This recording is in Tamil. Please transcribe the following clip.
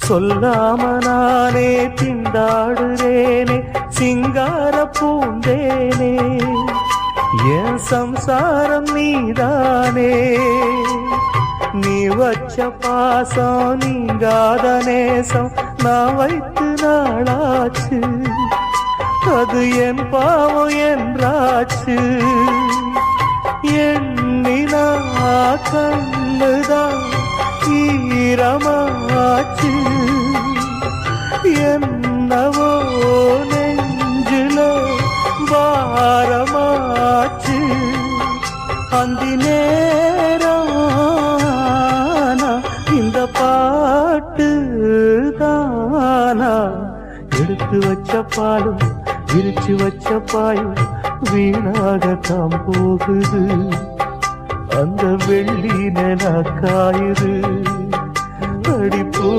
சொல்லாம நானே திண்டாடுறேனே சிங்கார பூந்தேனே என் சம்சாரம் நீதானே நீ வச்ச பாசம் நீங்காத நேசம் நான் வைத்து நாளாச்சு அது என் பாவம் என்றாச்சு எண்ணினா கண்ணுதான் ஈரமாச்சு என்னவோ நெஞ்சில பாரமாச்சு அந்தி நேரம் இந்த பாட்டு தானா எடுத்து வச்ச பாலும் விரிச்சு வச்ச பாயும் வீணாகத்தான் போகுது அந்த வெள்ளி நில காயுது அடிப்பூ